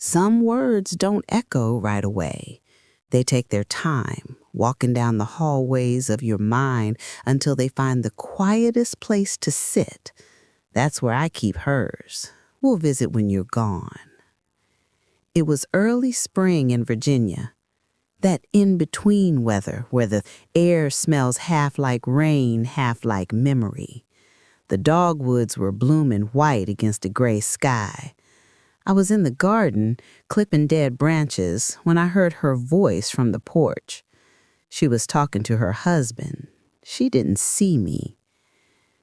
Some words don't echo right away. They take their time, walking down the hallways of your mind until they find the quietest place to sit. That's where I keep hers. We'll visit when you're gone. It was early spring in Virginia. That in-between weather where the air smells half like rain, half like memory. The dogwoods were blooming white against a gray sky. I was in the garden, clipping dead branches, when I heard her voice from the porch. She was talking to her husband. She didn't see me.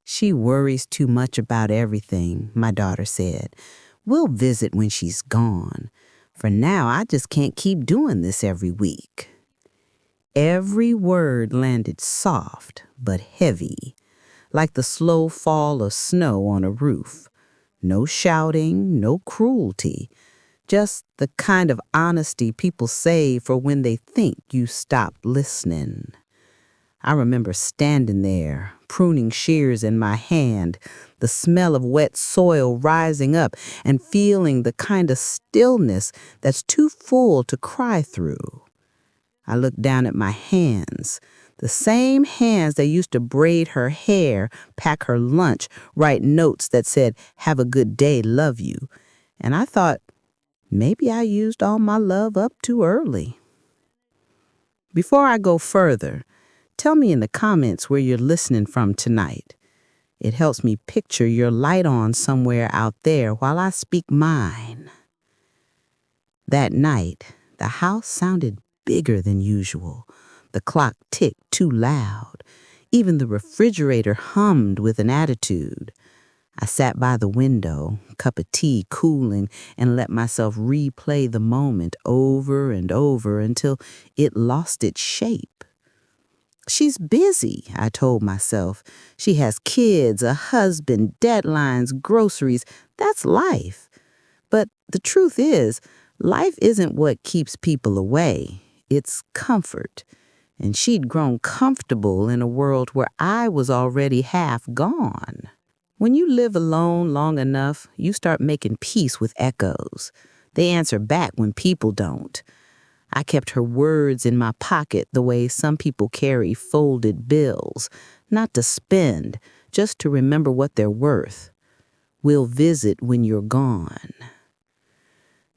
"She worries too much about everything," my daughter said. "We'll visit when she's gone. For now, I just can't keep doing this every week." Every word landed soft but heavy, like the slow fall of snow on a roof. No shouting, no cruelty, just the kind of honesty people save for when they think you stopped listening. I remember standing there, pruning shears in my hand, the smell of wet soil rising up, and feeling the kind of stillness that's too full to cry through. I looked down at my hands, the same hands that used to braid her hair, pack her lunch, write notes that said, "Have a good day, love you." And I thought, maybe I used all my love up too early. Before I go further, tell me in the comments where you're listening from tonight. It helps me picture your light on somewhere out there while I speak mine. That night, the house sounded bigger than usual. The clock ticked too loud. Even the refrigerator hummed with an attitude. I sat by the window, cup of tea cooling, and let myself replay the moment over and over until it lost its shape. She's busy, I told myself. She has kids, a husband, deadlines, groceries. That's life. But the truth is, life isn't what keeps people away. It's comfort. And she'd grown comfortable in a world where I was already half gone. When you live alone long enough, you start making peace with echoes. They answer back when people don't. I kept her words in my pocket the way some people carry folded bills, not to spend, just to remember what they're worth. "We'll visit when you're gone."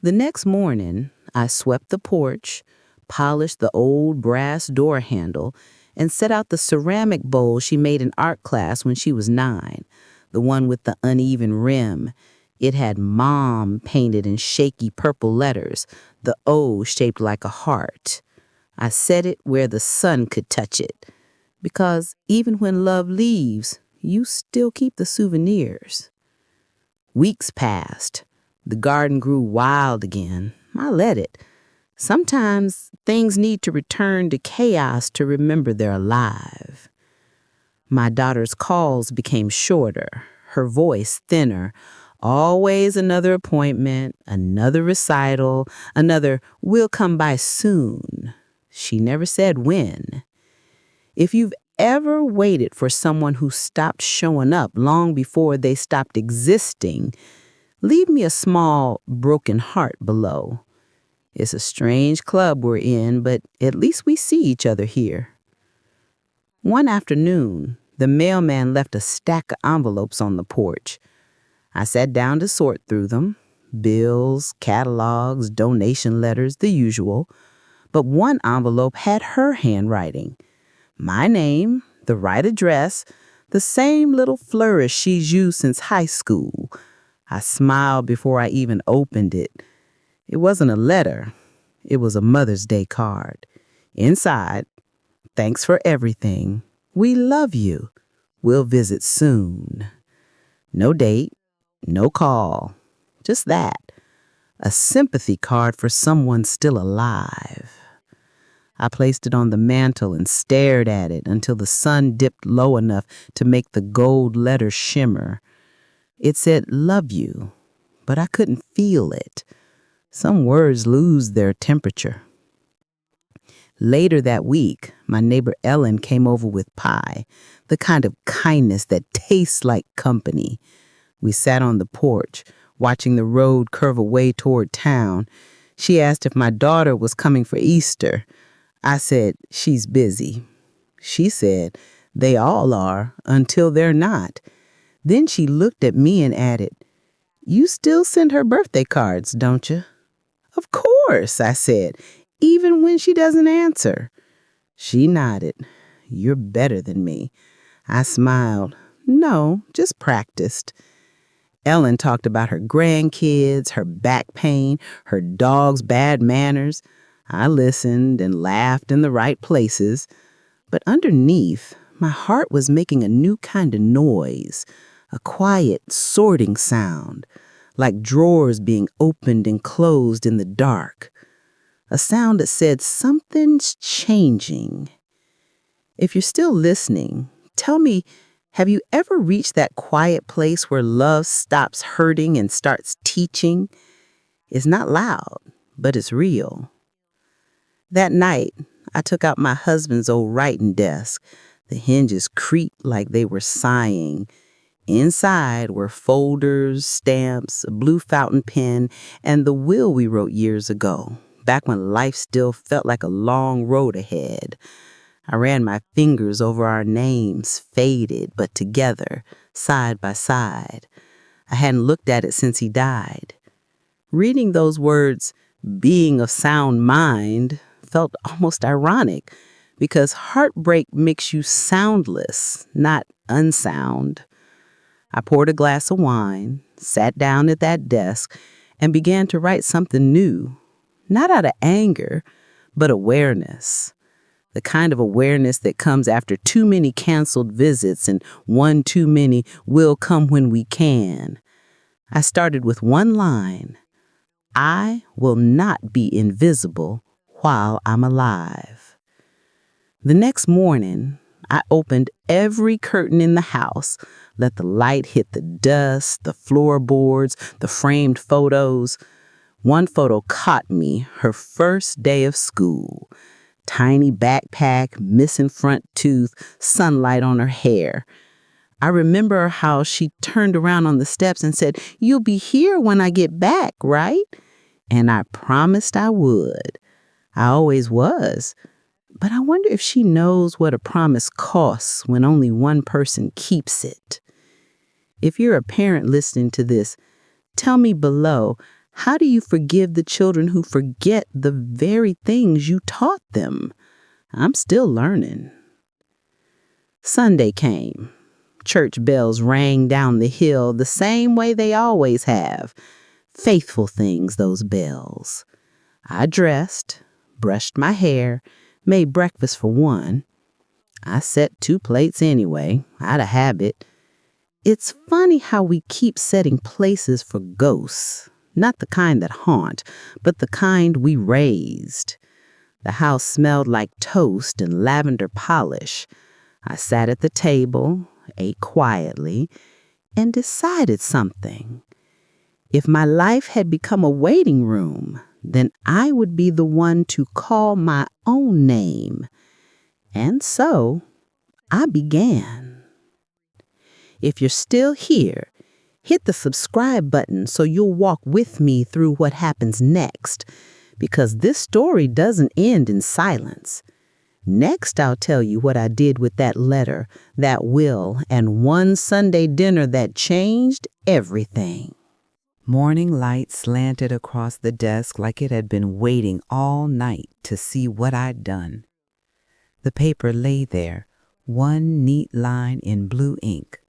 The next morning, I swept the porch, polished the old brass door handle, and set out the ceramic bowl she made in art class when she was 9, the one with the uneven rim. It had Mom painted in shaky purple letters, the O shaped like a heart. I set it where the sun could touch it, because even when love leaves, you still keep the souvenirs. Weeks passed. The garden grew wild again. I let it. Sometimes things need to return to chaos to remember they're alive. My daughter's calls became shorter, her voice thinner. Always another appointment, another recital, another "we'll come by soon." She never said when. If you've ever waited for someone who stopped showing up long before they stopped existing, leave me a small, broken heart below. It's a strange club we're in, but at least we see each other here. One afternoon, the mailman left a stack of envelopes on the porch. I sat down to sort through them. Bills, catalogs, donation letters, the usual. But one envelope had her handwriting. My name, the right address, the same little flourish she's used since high school. I smiled before I even opened it. It wasn't a letter. It was a Mother's Day card. Inside, "Thanks for everything. We love you. We'll visit soon." No date, no call. Just that. A sympathy card for someone still alive. I placed it on the mantel and stared at it until the sun dipped low enough to make the gold letter shimmer. It said, "Love you," but I couldn't feel it. Some words lose their temperature. Later that week, my neighbor Ellen came over with pie, the kind of kindness that tastes like company. We sat on the porch, watching the road curve away toward town. She asked if my daughter was coming for Easter. I said, she's busy. She said, they all are until they're not. Then she looked at me and added, you still send her birthday cards, don't you? Of course, I said, even when she doesn't answer. She nodded. You're better than me. I smiled. No, just practiced. Ellen talked about her grandkids, her back pain, her dog's bad manners. I listened and laughed in the right places. But underneath, my heart was making a new kind of noise, a quiet, sorting sound, like drawers being opened and closed in the dark. A sound that said something's changing. If you're still listening, tell me, have you ever reached that quiet place where love stops hurting and starts teaching? It's not loud, but it's real. That night, I took out my husband's old writing desk. The hinges creaked like they were sighing. Inside were folders, stamps, a blue fountain pen, and the will we wrote years ago, back when life still felt like a long road ahead. I ran my fingers over our names, faded but together, side by side. I hadn't looked at it since he died. Reading those words, being of sound mind, felt almost ironic because heartbreak makes you soundless, not unsound. I poured a glass of wine, sat down at that desk, and began to write something new, not out of anger, but awareness. The kind of awareness that comes after too many canceled visits and one too many will come when we can. I started with one line. I will not be invisible while I'm alive. The next morning, I opened every curtain in the house, let the light hit the dust, the floorboards, the framed photos. One photo caught me, her first day of school. Tiny backpack, missing front tooth, sunlight on her hair. I remember how she turned around on the steps and said, "You'll be here when I get back, right?" And I promised I would. I always was. But I wonder if she knows what a promise costs when only one person keeps it. If you're a parent listening to this, tell me below, how do you forgive the children who forget the very things you taught them? I'm still learning. Sunday came. Church bells rang down the hill the same way they always have. Faithful things, those bells. I dressed, brushed my hair, made breakfast for one. I set 2 plates anyway, out of habit. It's funny how we keep setting places for ghosts. Not the kind that haunt, but the kind we raised. The house smelled like toast and lavender polish. I sat at the table, ate quietly, and decided something. If my life had become a waiting room, then I would be the one to call my own name. And so I began. If you're still here, hit the subscribe button so you'll walk with me through what happens next, because this story doesn't end in silence. Next, I'll tell you what I did with that letter, that will, and one Sunday dinner that changed everything. Morning light slanted across the desk like it had been waiting all night to see what I'd done. The paper lay there, one neat line in blue ink.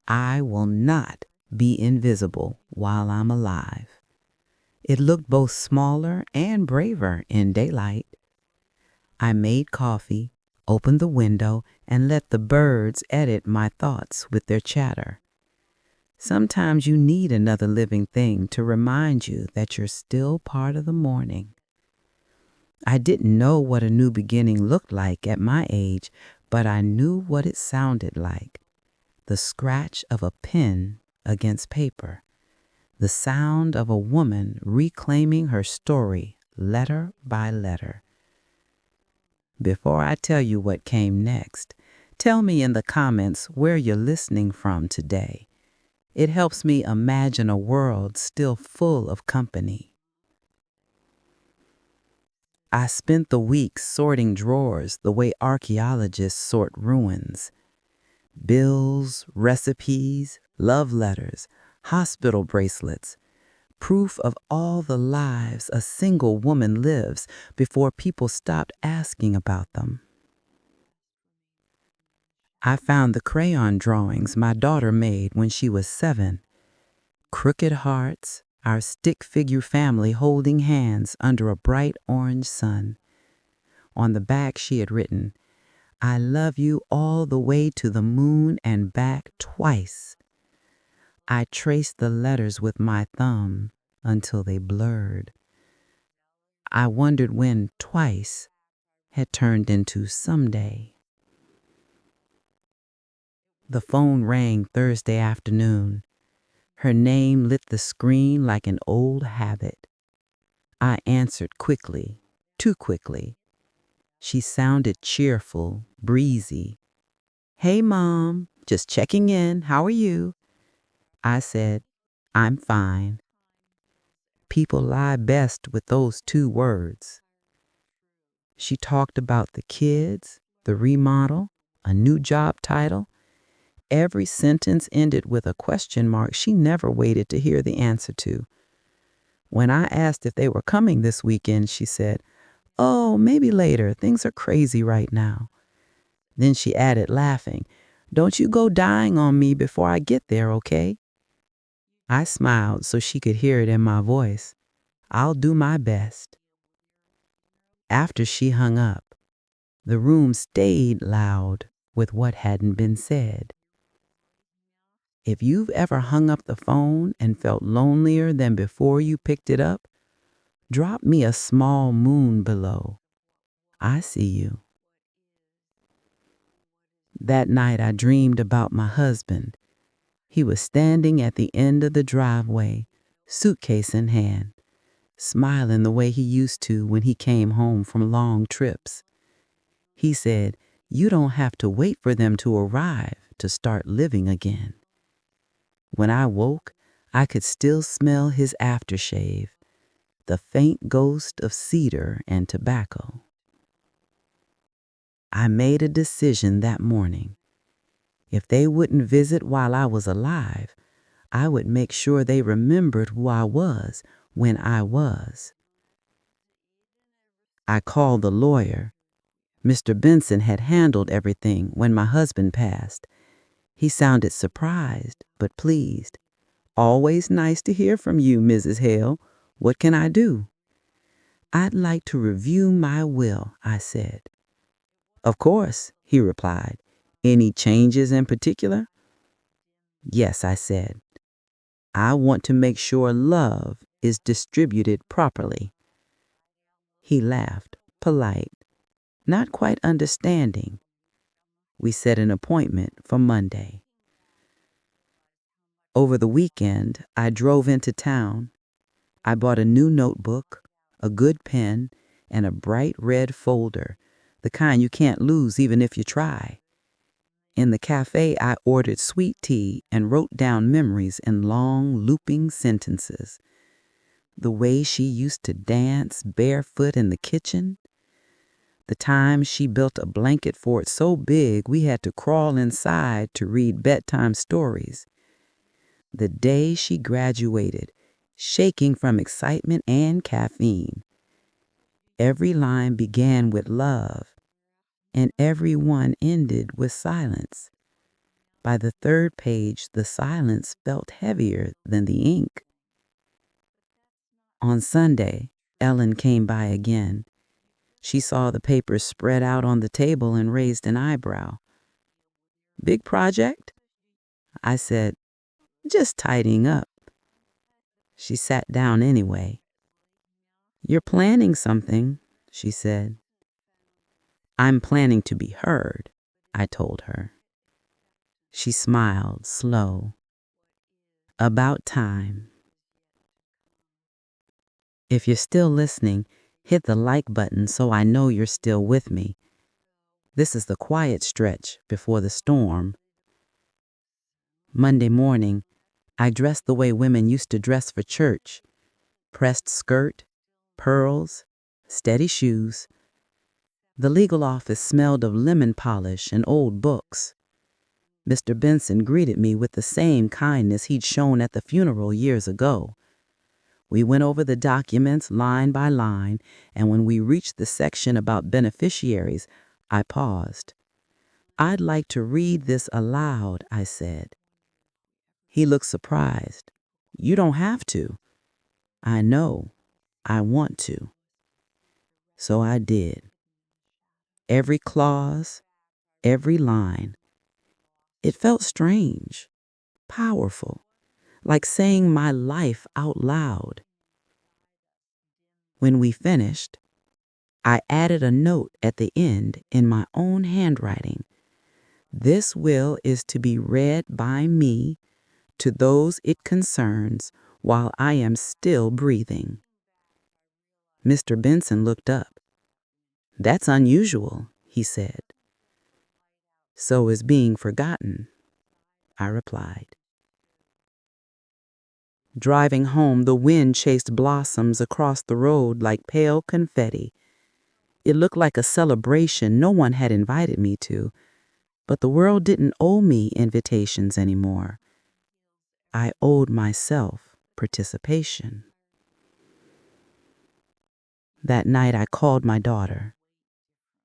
I will not be invisible while I'm alive. It looked both smaller and braver in daylight. I made coffee, opened the window, and let the birds edit my thoughts with their chatter. Sometimes you need another living thing to remind you that you're still part of the morning. I didn't know what a new beginning looked like at my age, but I knew what it sounded like. The scratch of a pen against paper. The sound of a woman reclaiming her story letter by letter. Before I tell you what came next, tell me in the comments where you're listening from today. It helps me imagine a world still full of company. I spent the week sorting drawers the way archaeologists sort ruins. Bills, recipes, love letters, hospital bracelets, proof of all the lives a single woman lives before people stopped asking about them. I found the crayon drawings my daughter made when she was 7. Crooked hearts, our stick figure family holding hands under a bright orange sun. On the back she had written, "I love you all the way to the moon and back twice." I traced the letters with my thumb until they blurred. I wondered when twice had turned into someday. The phone rang Thursday afternoon. Her name lit the screen like an old habit. I answered quickly, too quickly. She sounded cheerful, breezy. "Hey, Mom, just checking in. How are you?" I said, "I'm fine." People lie best with those 2 words. She talked about the kids, the remodel, a new job title. Every sentence ended with a question mark she never waited to hear the answer to. When I asked if they were coming this weekend, she said, "Oh, maybe later. Things are crazy right now." Then she added, laughing, "Don't you go dying on me before I get there, okay?" I smiled so she could hear it in my voice. "I'll do my best." After she hung up, the room stayed loud with what hadn't been said. If you've ever hung up the phone and felt lonelier than before you picked it up, drop me a small moon below. I see you. That night I dreamed about my husband. He was standing at the end of the driveway, suitcase in hand, smiling the way he used to when he came home from long trips. He said, "You don't have to wait for them to arrive to start living again." When I woke, I could still smell his aftershave, the faint ghost of cedar and tobacco. I made a decision that morning. If they wouldn't visit while I was alive, I would make sure they remembered who I was when I was. I called the lawyer. Mr. Benson had handled everything when my husband passed. He sounded surprised, but pleased. "Always nice to hear from you, Mrs. Hale. What can I do?" "I'd like to review my will," I said. "Of course," he replied. "Any changes in particular?" "Yes," I said. "I want to make sure love is distributed properly." He laughed, polite, not quite understanding. We set an appointment for Monday. Over the weekend, I drove into town. I bought a new notebook, a good pen, and a bright red folder, the kind you can't lose even if you try. In the cafe, I ordered sweet tea and wrote down memories in long, looping sentences. The way she used to dance barefoot in the kitchen. The time she built a blanket fort so big we had to crawl inside to read bedtime stories. The day she graduated, shaking from excitement and caffeine. Every line began with love, and every one ended with silence. By the 3rd page, the silence felt heavier than the ink. On Sunday, Ellen came by again. She saw the papers spread out on the table and raised an eyebrow. "Big project?" I said, "Just tidying up." She sat down anyway. "You're planning something," she said. "I'm planning to be heard," I told her. She smiled, slow. "About time." If you're still listening, hit the like button so I know you're still with me. This is the quiet stretch before the storm. Monday morning, I dressed the way women used to dress for church. Pressed skirt, pearls, steady shoes. The legal office smelled of lemon polish and old books. Mr. Benson greeted me with the same kindness he'd shown at the funeral years ago. We went over the documents line by line, and when we reached the section about beneficiaries, I paused. "I'd like to read this aloud," I said. He looked surprised. "You don't have to." "I know. I want to." So I did. Every clause, every line. It felt strange, powerful, like saying my life out loud. When we finished, I added a note at the end in my own handwriting. "This will is to be read by me to those it concerns while I am still breathing." Mr. Benson looked up. "That's unusual," he said. "So is being forgotten," I replied. Driving home, the wind chased blossoms across the road like pale confetti. It looked like a celebration no one had invited me to, but the world didn't owe me invitations anymore. I owed myself participation. That night I called my daughter.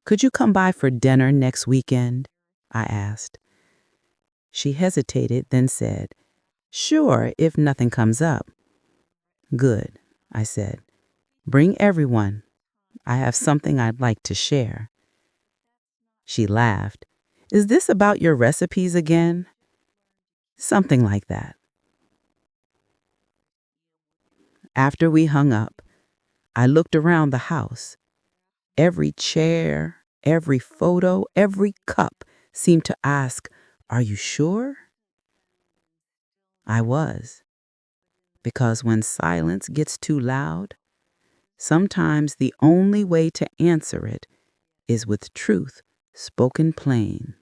"Could you come by for dinner next weekend?" I asked. She hesitated, then said, "Sure, if nothing comes up." "Good," I said. "Bring everyone. I have something I'd like to share." She laughed. "Is this about your recipes again?" "Something like that." After we hung up, I looked around the house. Every chair, every photo, every cup seemed to ask, "Are you sure?" I was. Because when silence gets too loud, sometimes the only way to answer it is with truth spoken plain.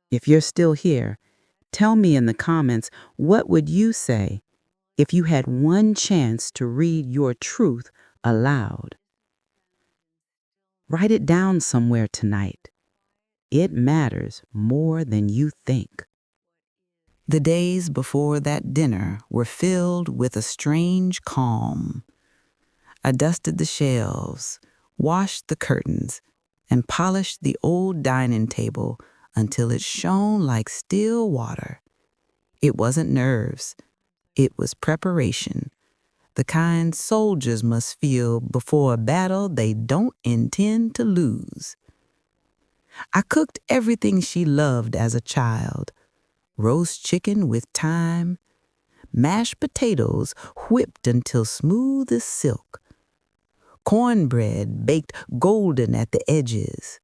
If you're still here, tell me in the comments, what would you say if you had one chance to read your truth aloud? Write it down somewhere tonight. It matters more than you think. The days before that dinner were filled with a strange calm. I dusted the shelves, washed the curtains, and polished the old dining table until it shone like still water. It wasn't nerves. It was preparation, the kind soldiers must feel before a battle they don't intend to lose. I cooked everything she loved as a child: roast chicken with thyme, mashed potatoes whipped until smooth as silk, cornbread baked golden at the edges,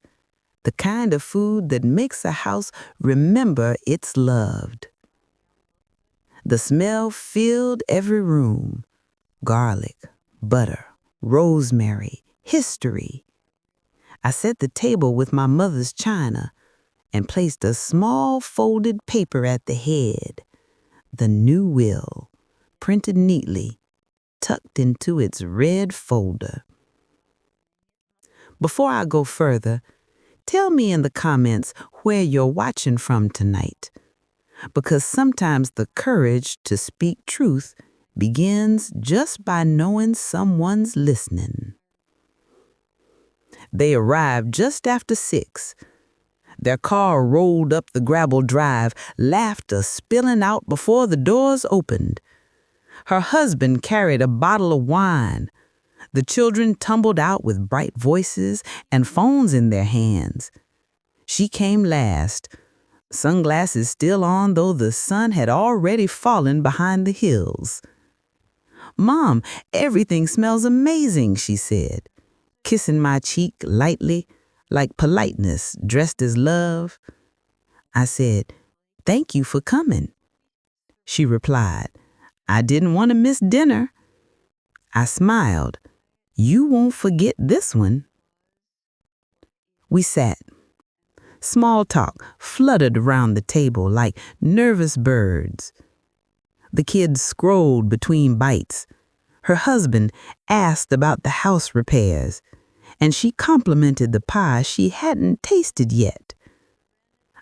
the kind of food that makes a house remember it's loved. The smell filled every room: garlic, butter, rosemary, history. I set the table with my mother's china and placed a small folded paper at the head, the new will, printed neatly, tucked into its red folder. Before I go further, tell me in the comments where you're watching from tonight, because sometimes the courage to speak truth begins just by knowing someone's listening. They arrived just after 6. Their car rolled up the gravel drive, laughter spilling out before the doors opened. Her husband carried a bottle of wine. The children tumbled out with bright voices and phones in their hands. She came last, sunglasses still on though the sun had already fallen behind the hills. "Mom, everything smells amazing," she said, kissing my cheek lightly, like politeness dressed as love. I said, "Thank you for coming." She replied, "I didn't want to miss dinner." I smiled. "You won't forget this one." We sat. Small talk fluttered around the table like nervous birds. The kids scrolled between bites. Her husband asked about the house repairs, and she complimented the pie she hadn't tasted yet.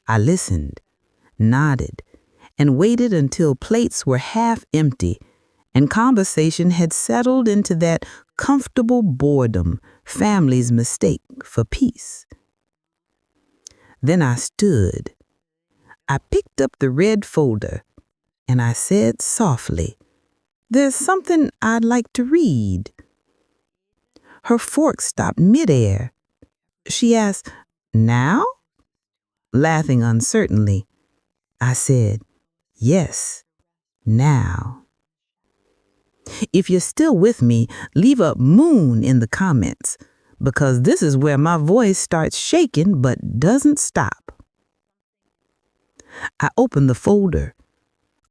I listened, nodded, and waited until plates were half empty and conversation had settled into that comfortable boredom families mistake for peace. Then I stood. I picked up the red folder, and I said softly, "There's something I'd like to read." Her fork stopped midair. She asked, "Now?" Laughing uncertainly, I said, "Yes, now." If you're still with me, leave a moon in the comments, because this is where my voice starts shaking but doesn't stop. I opened the folder,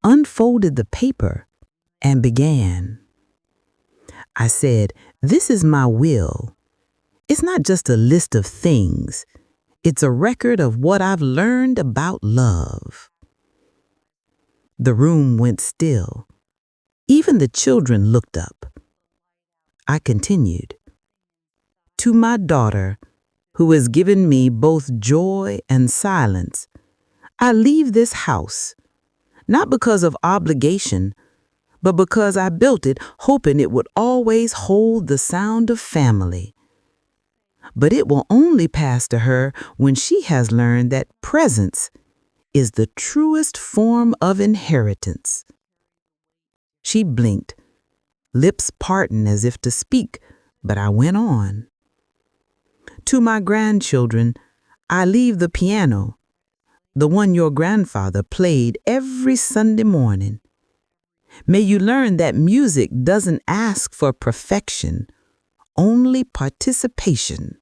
unfolded the paper, and began. I said, "This is my will. It's not just a list of things. It's a record of what I've learned about love." The room went still. Even the children looked up. I continued. To my daughter, who has given me both joy and silence, I leave this house, not because of obligation, but because I built it hoping it would always hold the sound of family. But it will only pass to her when she has learned that presence is the truest form of inheritance. She blinked, lips parting as if to speak, but I went on. To my grandchildren, I leave the piano, the one your grandfather played every Sunday morning. May you learn that music doesn't ask for perfection, only participation.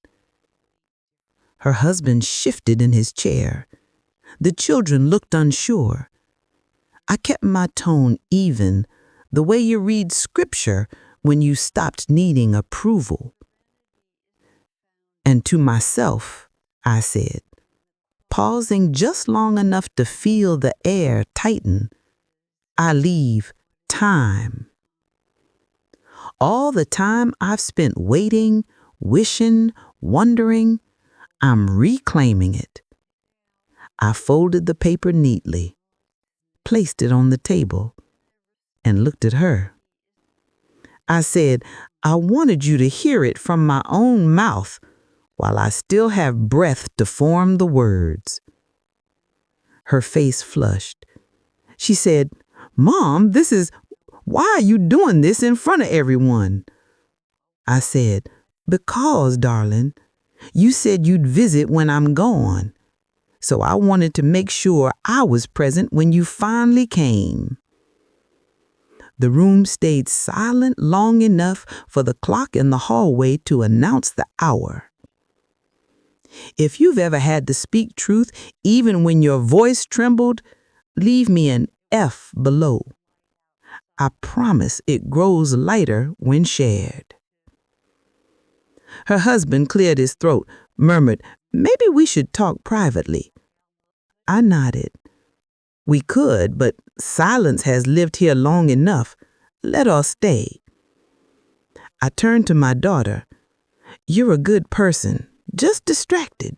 Her husband shifted in his chair. The children looked unsure. I kept my tone even, the way you read scripture when you stopped needing approval. And to myself, I said, pausing just long enough to feel the air tighten, I leave time. All the time I've spent waiting, wishing, wondering, I'm reclaiming it. I folded the paper neatly, placed it on the table, and looked at her. I said, I wanted you to hear it from my own mouth while I still have breath to form the words. Her face flushed. She said, Mom, why are you doing this in front of everyone? I said, because, darling, you said you'd visit when I'm gone. So I wanted to make sure I was present when you finally came. The room stayed silent long enough for the clock in the hallway to announce the hour. If you've ever had to speak truth even when your voice trembled, leave me an F below. I promise it grows lighter when shared. Her husband cleared his throat, murmured, maybe we should talk privately. I nodded. We could, but silence has lived here long enough. Let us stay. I turned to my daughter. You're a good person, just distracted.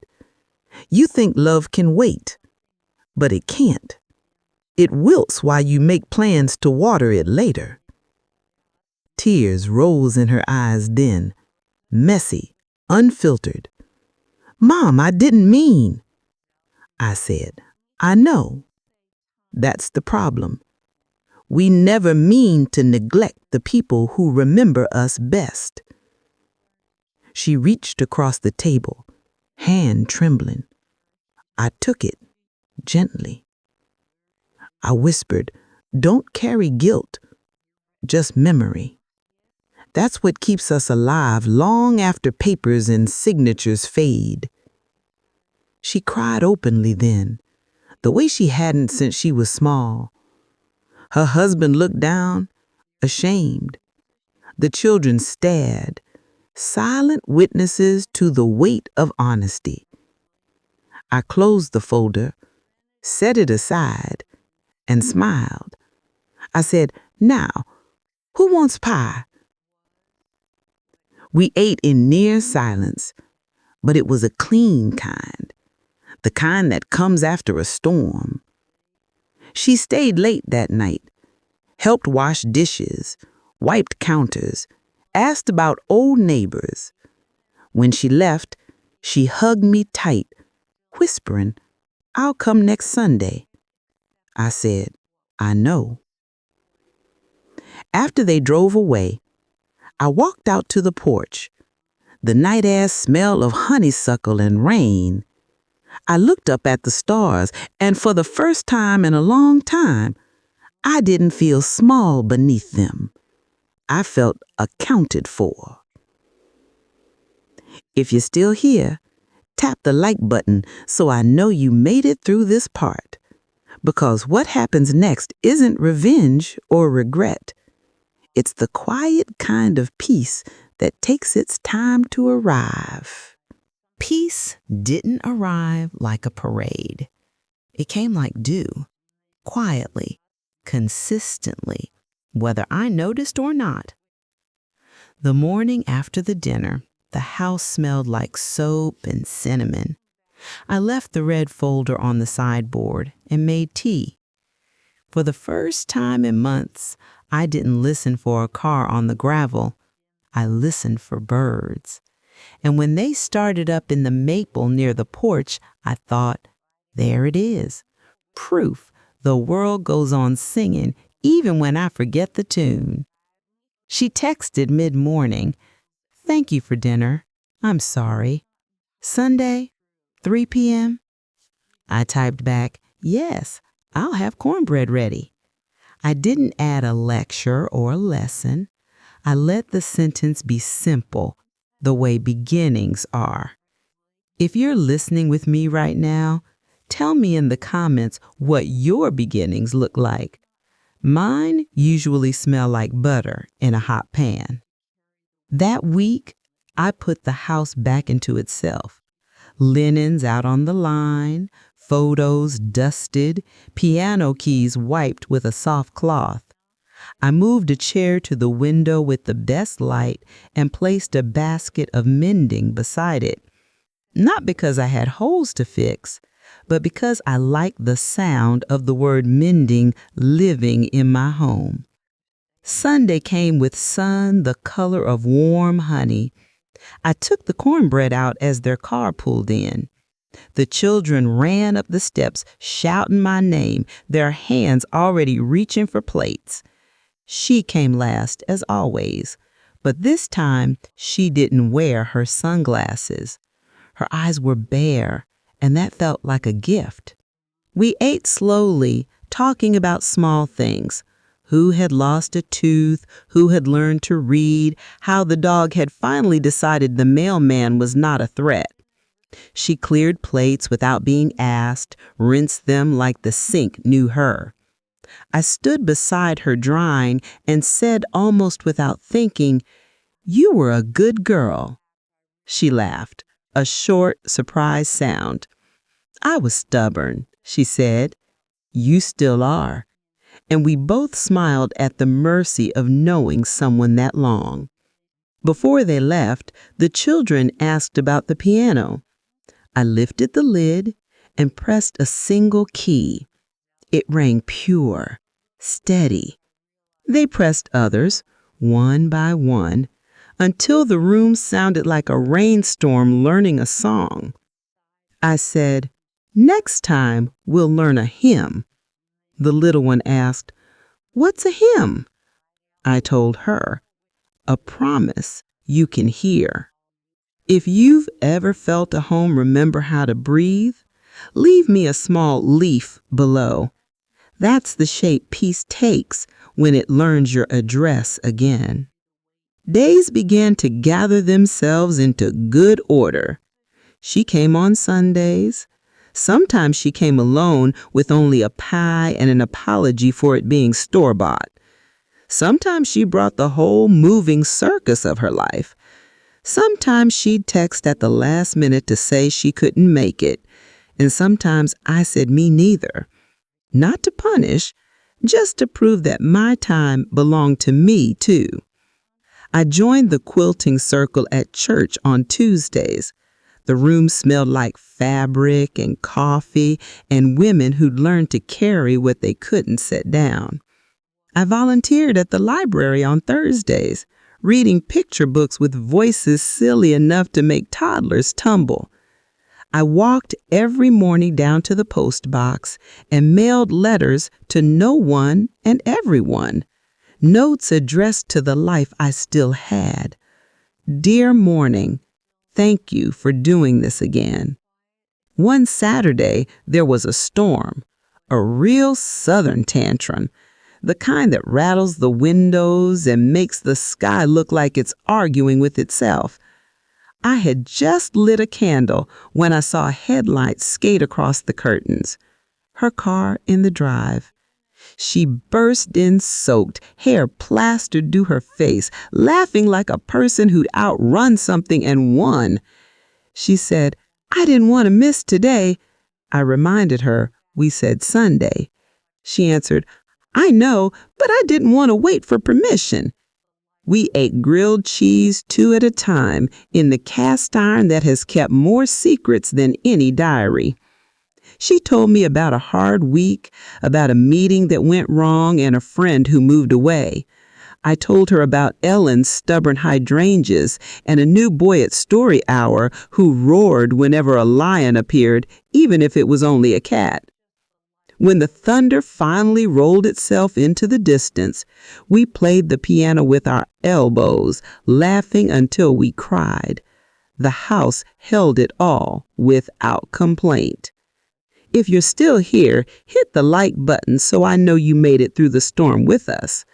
You think love can wait, but it can't. It wilts while you make plans to water it later. Tears rose in her eyes then, messy, unfiltered. Mom, I didn't mean. I said, I know. That's the problem. We never mean to neglect the people who remember us best. She reached across the table, hand trembling. I took it gently. I whispered, don't carry guilt, just memory. That's what keeps us alive long after papers and signatures fade. She cried openly then, the way she hadn't since she was small. Her husband looked down, ashamed. The children stared, silent witnesses to the weight of honesty. I closed the folder, set it aside, and smiled. I said, "Now, who wants pie?" We ate in near silence, but it was a clean kind, the kind that comes after a storm. She stayed late that night, helped wash dishes, wiped counters, asked about old neighbors. When she left, she hugged me tight, whispering, "I'll come next Sunday." I said, "I know." After they drove away, I walked out to the porch. The night air smelled of honeysuckle and rain. I looked up at the stars, and for the first time in a long time, I didn't feel small beneath them. I felt accounted for. If you're still here, tap the like button so I know you made it through this part. Because what happens next isn't revenge or regret. It's the quiet kind of peace that takes its time to arrive. Peace didn't arrive like a parade. It came like dew, quietly, consistently, whether I noticed or not. The morning after the dinner, the house smelled like soap and cinnamon. I left the red folder on the sideboard and made tea. For the first time in months, I didn't listen for a car on the gravel. I listened for birds. And when they started up in the maple near the porch, I thought, there it is. Proof the world goes on singing even when I forget the tune. She texted mid-morning, "Thank you for dinner. I'm sorry. Sunday, 3 p.m.?" I typed back, "Yes, I'll have cornbread ready." I didn't add a lecture or a lesson. I let the sentence be simple, the way beginnings are. If you're listening with me right now, tell me in the comments what your beginnings look like. Mine usually smell like butter in a hot pan. That week, I put the house back into itself. Linens out on the line, photos dusted, piano keys wiped with a soft cloth. I moved a chair to the window with the best light and placed a basket of mending beside it. Not because I had holes to fix, but because I liked the sound of the word mending living in my home. Sunday came with sun the color of warm honey. I took the cornbread out as their car pulled in. The children ran up the steps shouting my name, their hands already reaching for plates. She came last, as always, but this time she didn't wear her sunglasses. Her eyes were bare, and that felt like a gift. We ate slowly, talking about small things. Who had lost a tooth, who had learned to read, how the dog had finally decided the mailman was not a threat. She cleared plates without being asked, rinsed them like the sink knew her. I stood beside her drying and said almost without thinking, "You were a good girl." She laughed, a short, surprised sound. "I was stubborn," she said. "You still are." And we both smiled at the mercy of knowing someone that long. Before they left, the children asked about the piano. I lifted the lid and pressed a single key. It rang pure, steady. They pressed others, one by one, until the room sounded like a rainstorm learning a song. I said, "Next time we'll learn a hymn." The little one asked, "What's a hymn?" I told her, "A promise you can hear." If you've ever felt a home remember how to breathe, leave me a small leaf below. That's the shape peace takes when it learns your address again. Days began to gather themselves into good order. She came on Sundays. Sometimes she came alone with only a pie and an apology for it being store-bought. Sometimes she brought the whole moving circus of her life. Sometimes she'd text at the last minute to say she couldn't make it. And sometimes I said me neither. Not to punish, just to prove that my time belonged to me too. I joined the quilting circle at church on Tuesdays. The room smelled like fabric and coffee and women who'd learned to carry what they couldn't set down. I volunteered at the library on Thursdays, reading picture books with voices silly enough to make toddlers tumble. I walked every morning down to the post box and mailed letters to no one and everyone, notes addressed to the life I still had. Dear morning, thank you for doing this again. One Saturday, there was a storm, a real southern tantrum, the kind that rattles the windows and makes the sky look like it's arguing with itself. I had just lit a candle when I saw a headlight skate across the curtains. Her car in the drive. She burst in soaked, hair plastered to her face, laughing like a person who'd outrun something and won. She said, "I didn't want to miss today." I reminded her we said Sunday. She answered, "I know, but I didn't want to wait for permission." We ate grilled cheese 2 at a time in the cast iron that has kept more secrets than any diary. She told me about a hard week, about a meeting that went wrong and a friend who moved away. I told her about Ellen's stubborn hydrangeas and a new boy at story hour who roared whenever a lion appeared, even if it was only a cat. When the thunder finally rolled itself into the distance, we played the piano with our elbows, laughing until we cried. The house held it all without complaint. If you're still here, hit the like button so I know you made it through the storm with us.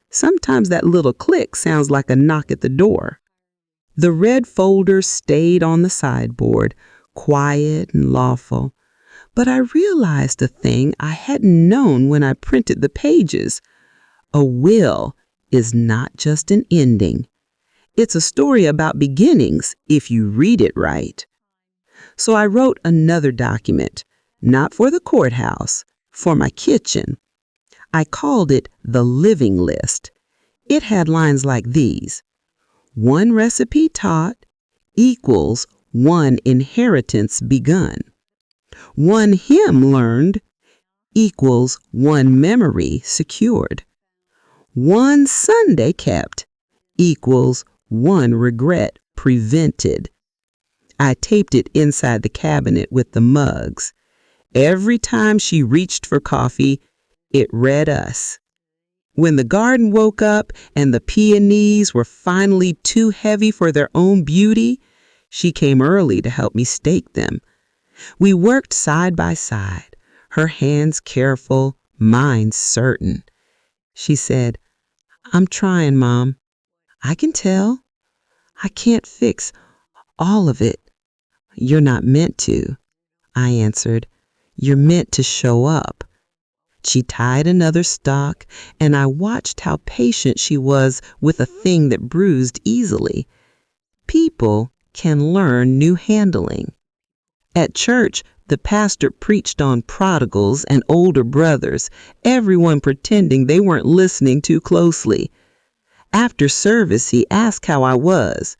Sometimes that little click sounds like a knock at the door. The red folder stayed on the sideboard, quiet and lawful. But I realized a thing I hadn't known when I printed the pages. A will is not just an ending. It's a story about beginnings if you read it right. So I wrote another document, not for the courthouse, for my kitchen. I called it the living list. It had lines like these: 1 recipe taught equals 1 inheritance begun. 1 hymn learned equals 1 memory secured. 1 Sunday kept equals 1 regret prevented. I taped it inside the cabinet with the mugs. Every time she reached for coffee, it read us. When the garden woke up and the peonies were finally too heavy for their own beauty, she came early to help me stake them. We worked side by side, her hands careful, mine certain. She said, "I'm trying, Mom. I can tell. I can't fix all of it." "You're not meant to," I answered. "You're meant to show up." She tied another stalk, and I watched how patient she was with a thing that bruised easily. People can learn new handling. At church, the pastor preached on prodigals and older brothers, everyone pretending they weren't listening too closely. After service, he asked how I was.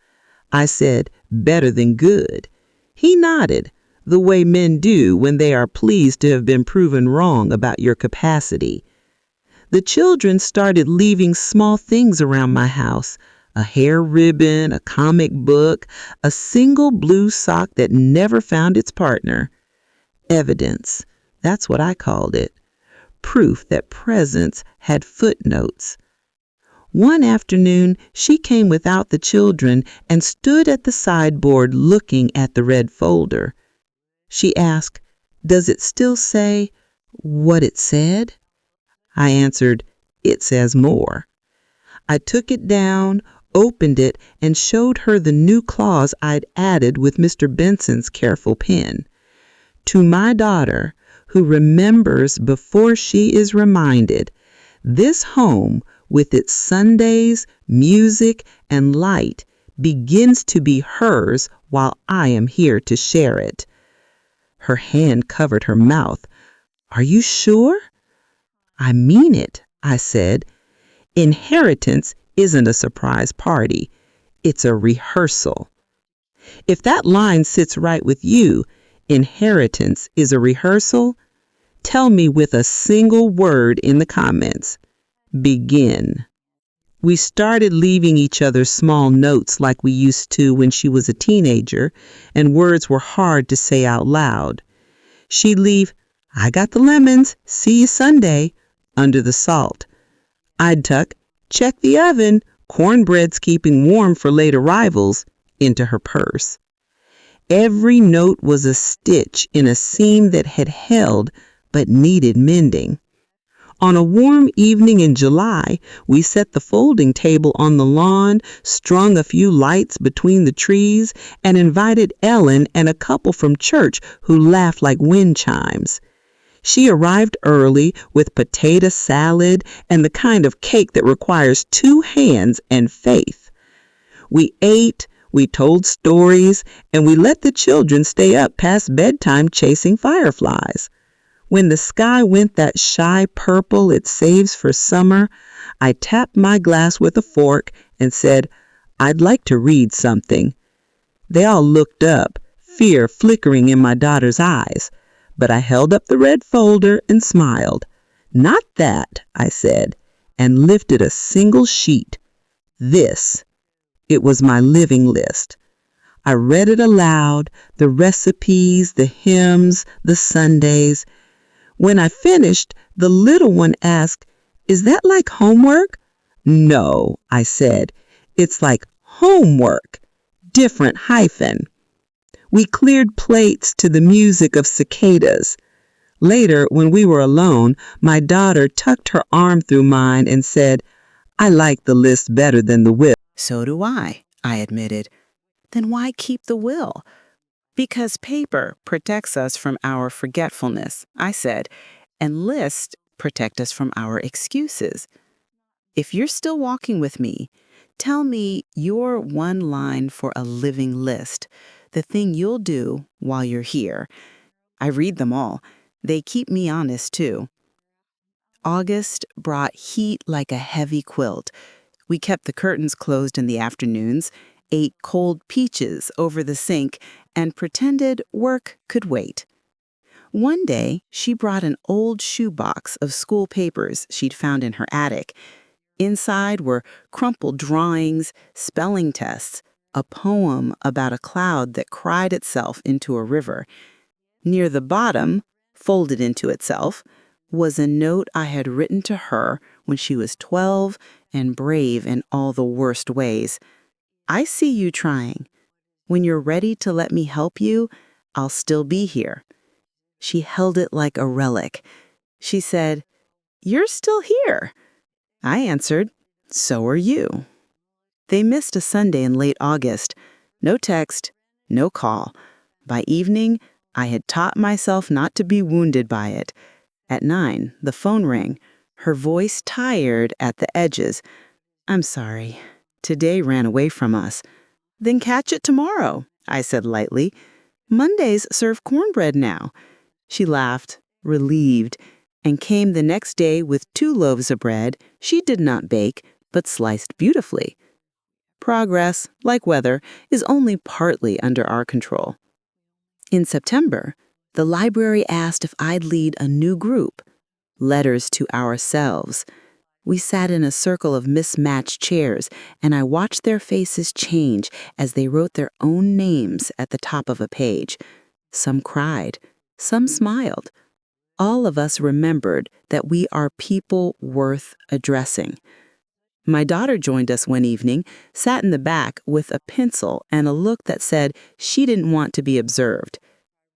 I said, "Better than good." He nodded, the way men do when they are pleased to have been proven wrong about your capacity. The children started leaving small things around my house: a hair ribbon, a comic book, a single blue sock that never found its partner. Evidence, that's what I called it. Proof that presents had footnotes. One afternoon, she came without the children and stood at the sideboard looking at the red folder. She asked, "Does it still say what it said?" I answered, "It says more." I took it down, opened it, and showed her the new clause I'd added with Mr. Benson's careful pen. To my daughter, who remembers before she is reminded, this home, with its Sundays, music, and light, begins to be hers while I am here to share it. Her hand covered her mouth. "Are you sure?" "I mean it," I said. "Inheritance isn't a surprise party. It's a rehearsal. If that line sits right with you, inheritance is a rehearsal, tell me with a single word in the comments. Begin." We started leaving each other small notes like we used to when she was a teenager, and words were hard to say out loud. She'd leave, "I got the lemons, see you Sunday," under the salt. I'd tuck, "Check the oven, cornbread's keeping warm for late arrivals," into her purse. Every note was a stitch in a seam that had held but needed mending. On a warm evening in July, we set the folding table on the lawn, strung a few lights between the trees, and invited Ellen and a couple from church who laughed like wind chimes. She arrived early with potato salad and the kind of cake that requires two hands and faith. We ate, we told stories, and we let the children stay up past bedtime chasing fireflies. When the sky went that shy purple it saves for summer, I tapped my glass with a fork and said, "I'd like to read something." They all looked up, fear flickering in my daughter's eyes, but I held up the red folder and smiled. "Not that," I said, and lifted a single sheet. This. It was my living list. I read it aloud, the recipes, the hymns, the Sundays. When I finished, the little one asked, "Is that like homework?" "No," I said. "It's like homework, different hyphen." We cleared plates to the music of cicadas. Later, when we were alone, my daughter tucked her arm through mine and said, "I like the list better than the will." So do I admitted. Then why keep the will? Because paper protects us from our forgetfulness, I said, and lists protect us from our excuses. If you're still walking with me, tell me your one line for a living list, the thing you'll do while you're here. I read them all. They keep me honest, too. August brought heat like a heavy quilt. We kept the curtains closed in the afternoons, ate cold peaches over the sink, and pretended work could wait. One day, she brought an old shoebox of school papers she'd found in her attic. Inside were crumpled drawings, spelling tests, a poem about a cloud that cried itself into a river. Near the bottom, folded into itself, was a note I had written to her when she was 12 and brave in all the worst ways. "I see you trying. When you're ready to let me help you, I'll still be here." She held it like a relic. She said, "You're still here." I answered, "So are you." They missed a Sunday in late August. No text, no call. By evening, I had taught myself not to be wounded by it. At 9, the phone rang, her voice tired at the edges. "I'm sorry. Today ran away from us." "Then catch it tomorrow," I said lightly. "Mondays serve cornbread now." She laughed, relieved, and came the next day with 2 loaves of bread she did not bake, but sliced beautifully. Progress, like weather, is only partly under our control. In September, the library asked if I'd lead a new group, Letters to Ourselves. We sat in a circle of mismatched chairs, and I watched their faces change as they wrote their own names at the top of a page. Some cried, some smiled. All of us remembered that we are people worth addressing. My daughter joined us one evening, sat in the back with a pencil and a look that said she didn't want to be observed.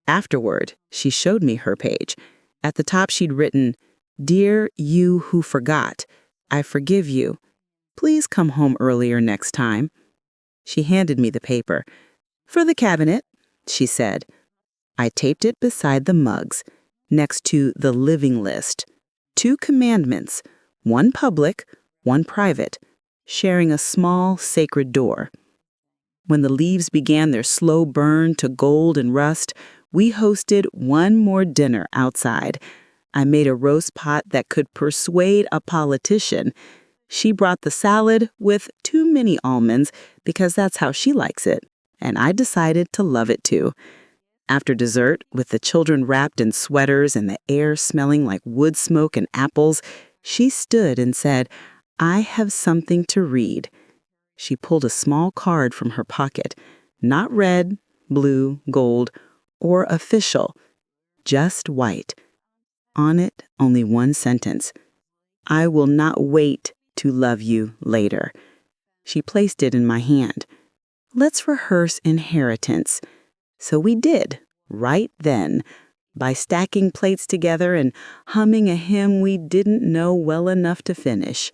Afterward, she showed me her page. At the top she'd written, "Dear you who forgot, I forgive you. Please come home earlier next time." She handed me the paper. "For the cabinet," she said. I taped it beside the mugs, next to the living list. 2 commandments, one public, one private, sharing a small sacred door. When the leaves began their slow burn to gold and rust, We hosted one more dinner outside. I made a roast pot that could persuade a politician. She brought the salad with too many almonds because that's how she likes it, and I decided to love it too. After dessert, with the children wrapped in sweaters and the air smelling like wood smoke and apples, she stood and said, "I have something to read." She pulled a small card from her pocket, not red, blue, gold, or official, just white. On it, only one sentence: "I will not wait to love you later." She placed it in my hand. "Let's rehearse inheritance." So we did, right then, by stacking plates together and humming a hymn we didn't know well enough to finish.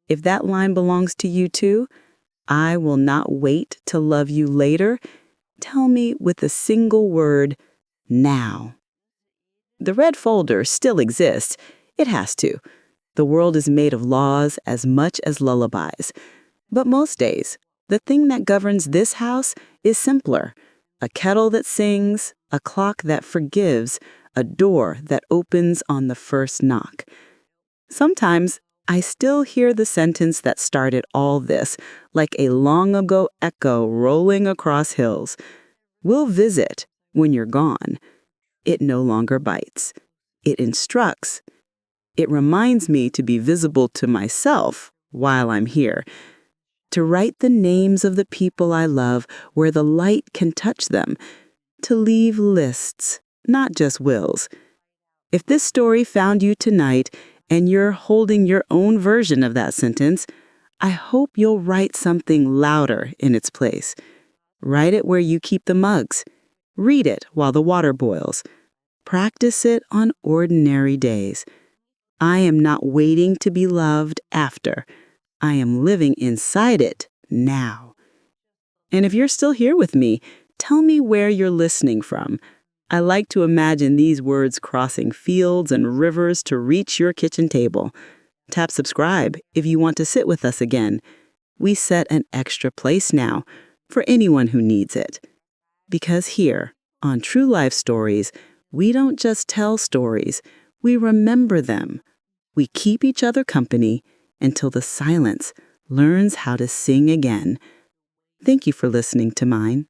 If that line belongs to you too, "I will not wait to love you later," tell me with a single word, "now." The red folder still exists. It has to. The world is made of laws as much as lullabies. But most days, the thing that governs this house is simpler. A kettle that sings, a clock that forgives, a door that opens on the first knock. Sometimes I still hear the sentence that started all this, like a long ago echo rolling across hills. "We'll visit when you're gone." It no longer bites. It instructs. It reminds me to be visible to myself while I'm here, to write the names of the people I love where the light can touch them, to leave lists, not just wills. If this story found you tonight and you're holding your own version of that sentence, I hope you'll write something louder in its place. Write it where you keep the mugs. Read it while the water boils. Practice it on ordinary days. I am not waiting to be loved after. I am living inside it now. And if you're still here with me, tell me where you're listening from. I like to imagine these words crossing fields and rivers to reach your kitchen table. Tap subscribe if you want to sit with us again. We set an extra place now for anyone who needs it. Because here, on True Life Stories, we don't just tell stories, we remember them. We keep each other company until the silence learns how to sing again. Thank you for listening to mine.